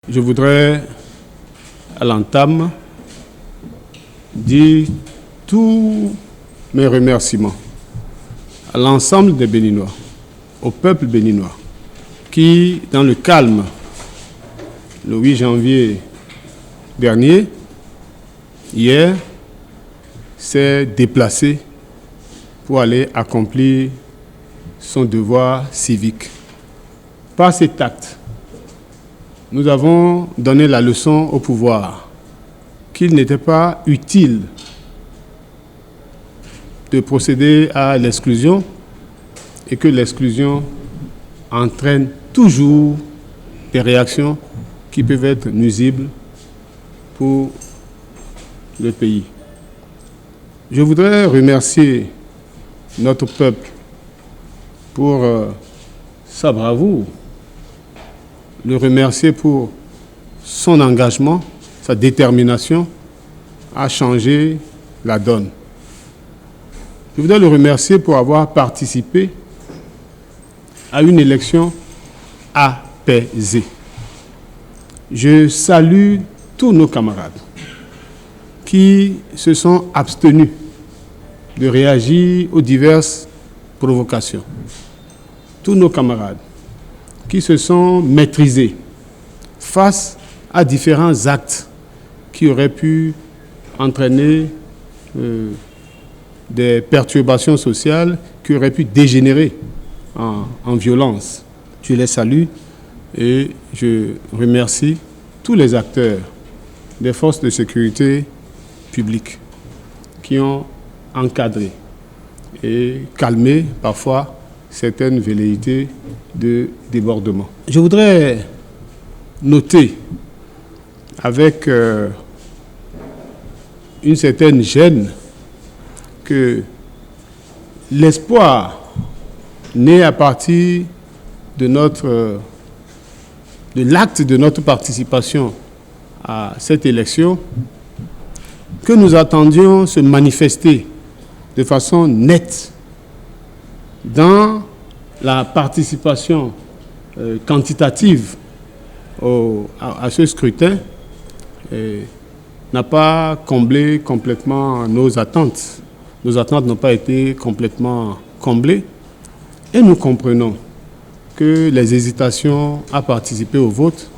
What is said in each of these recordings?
Je voudrais, à l'entame, dire tous mes remerciements à l'ensemble des Béninois, au peuple béninois, qui, dans le calme, le 8 janvier dernier, hier, s'est déplacé pour aller accomplir son devoir civique. Par cet acte, nous avons donné la leçon au pouvoir qu'il n'était pas utile de procéder à l'exclusion et que l'exclusion entraîne toujours des réactions qui peuvent être nuisibles pour le pays. Je voudrais remercier notre peuple pour sa bravoure, le remercier pour son engagement, sa détermination à changer la donne. Je voudrais le remercier pour avoir participé à une élection apaisée. Je salue tous nos camarades qui se sont abstenus de réagir aux diverses provocations. Tous nos camarades qui se sont maîtrisés face à différents actes qui auraient pu entraîner des perturbations sociales, qui auraient pu dégénérer en violence. Je les salue et je remercie tous les acteurs des forces de sécurité publiques qui ont encadré et calmé parfois certaines velléités de débordement. Je voudrais noter avec une certaine gêne que l'espoir né à partir de l'acte de notre participation à cette élection, que nous attendions se manifester de façon nette dans la participation quantitative à ce scrutin, n'a pas comblé complètement nos attentes. Nos attentes n'ont pas été complètement comblées. Et nous comprenons que les hésitations à participer au vote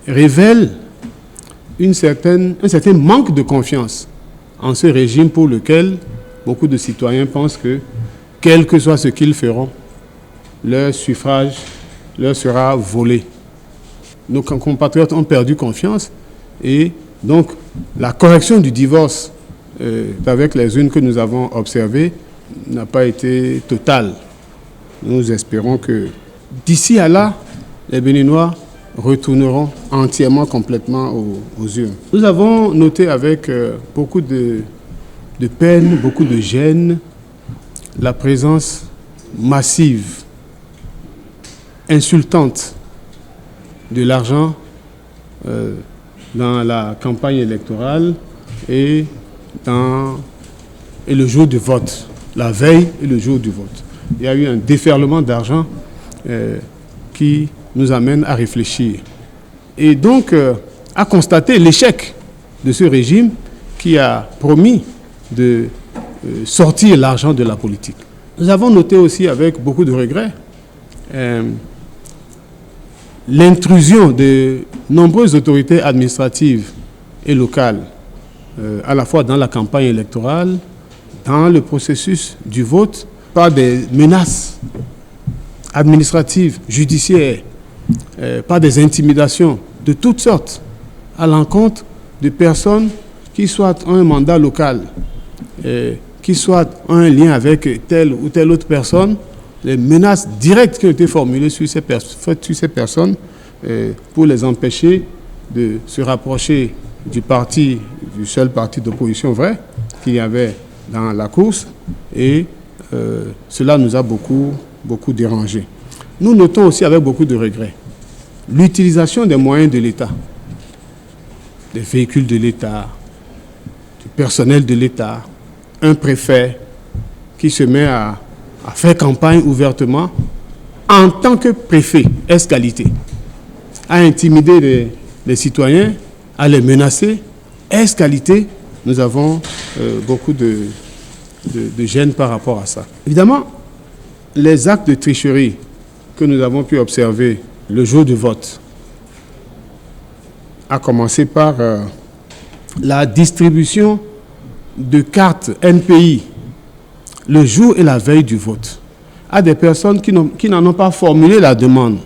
révèlent un certain manque de confiance en ce régime pour lequel beaucoup de citoyens pensent que, quel que soit ce qu'ils feront, leur suffrage leur sera volé. Nos compatriotes ont perdu confiance et donc la correction du divorce avec les urnes que nous avons observées n'a pas été totale. Nous espérons que d'ici à là, les Béninois retourneront entièrement, complètement aux urnes. Nous avons noté avec beaucoup de peine, beaucoup de gêne, la présence massive, insultante de l'argent dans la campagne électorale et le jour du vote, la veille et le jour du vote. Il y a eu un déferlement d'argent qui nous amène à réfléchir. Et donc, à constater l'échec de ce régime qui a promis de sortir l'argent de la politique. Nous avons noté aussi avec beaucoup de regrets l'intrusion de nombreuses autorités administratives et locales, à la fois dans la campagne électorale, dans le processus du vote, par des menaces administratives, judiciaires, par des intimidations de toutes sortes à l'encontre de personnes qui soit ont un mandat local, qui soit ont un lien avec telle ou telle autre personne. Les menaces directes qui ont été formulées sur ces personnes pour les empêcher de se rapprocher du seul parti d'opposition vrai qu'il y avait dans la course, et cela nous a beaucoup dérangés. Nous notons aussi avec beaucoup de regrets l'utilisation des moyens de l'État, des véhicules de l'État, du personnel de l'État, un préfet qui se met à faire campagne ouvertement en tant que préfet ès qualité. à intimider les citoyens, à les menacer. Est-ce qualité? Nous avons beaucoup de gêne par rapport à ça. Évidemment, les actes de tricherie que nous avons pu observer le jour du vote, à commencer par la distribution de cartes NPI le jour et la veille du vote à des personnes qui n'en ont pas formulé la demande.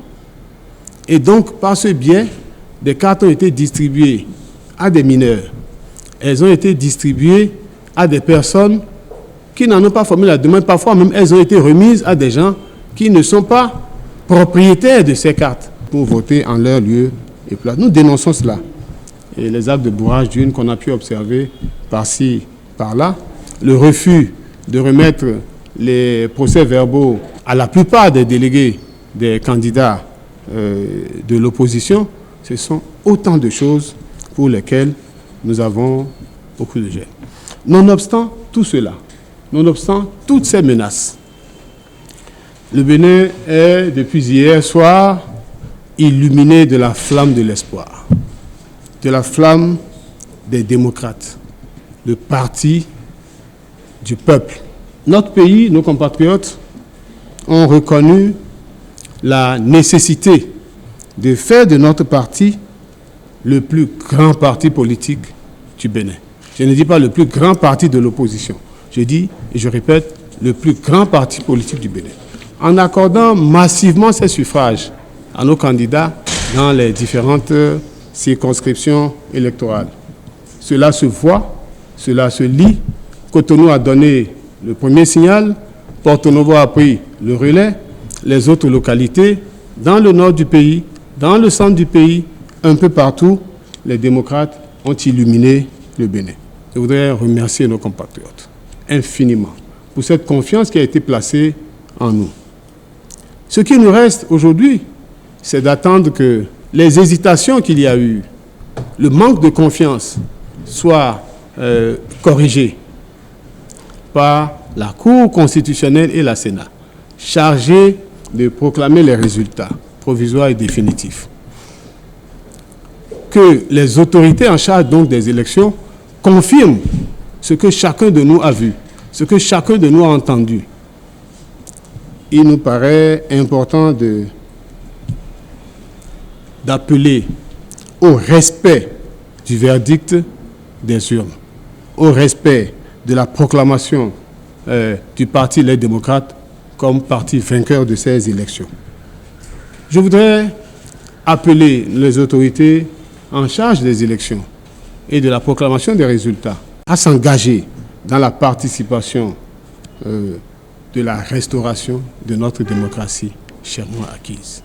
Et donc, par ce biais, des cartes ont été distribuées à des mineurs. Elles ont été distribuées à des personnes qui n'en ont pas formulé la demande. Parfois même, elles ont été remises à des gens qui ne sont pas propriétaires de ces cartes pour voter en leur lieu et place. Nous dénonçons cela. Et les actes de bourrage d'urnes qu'on a pu observer par-ci, par-là, le refus de remettre les procès-verbaux à la plupart des délégués des candidats de l'opposition, ce sont autant de choses pour lesquelles nous avons beaucoup de gêne. Nonobstant tout cela, nonobstant toutes ces menaces, le Bénin est, depuis hier soir, illuminé de la flamme de l'espoir, de la flamme des démocrates, le parti du peuple. Notre pays, nos compatriotes, ont reconnu la nécessité de faire de notre parti le plus grand parti politique du Bénin. Je ne dis pas le plus grand parti de l'opposition. Je dis, et je répète, le plus grand parti politique du Bénin. En accordant massivement ces suffrages à nos candidats dans les différentes circonscriptions électorales. Cela se voit, cela se lit. Cotonou a donné le premier signal, Porto Novo a pris le relais, les autres localités, dans le nord du pays, dans le centre du pays, un peu partout, les démocrates ont illuminé le Bénin. Je voudrais remercier nos compatriotes infiniment pour cette confiance qui a été placée en nous. Ce qui nous reste aujourd'hui, c'est d'attendre que les hésitations qu'il y a eu, le manque de confiance, soient corrigés par la Cour constitutionnelle et la Sénat, chargés de proclamer les résultats provisoires et définitifs. Que les autorités en charge donc des élections confirment ce que chacun de nous a vu, ce que chacun de nous a entendu. Il nous paraît important d'appeler au respect du verdict des urnes, au respect de la proclamation du Parti Les Démocrates comme parti vainqueur de ces élections. Je voudrais appeler les autorités en charge des élections et de la proclamation des résultats à s'engager dans la participation de la restauration de notre démocratie chèrement acquise.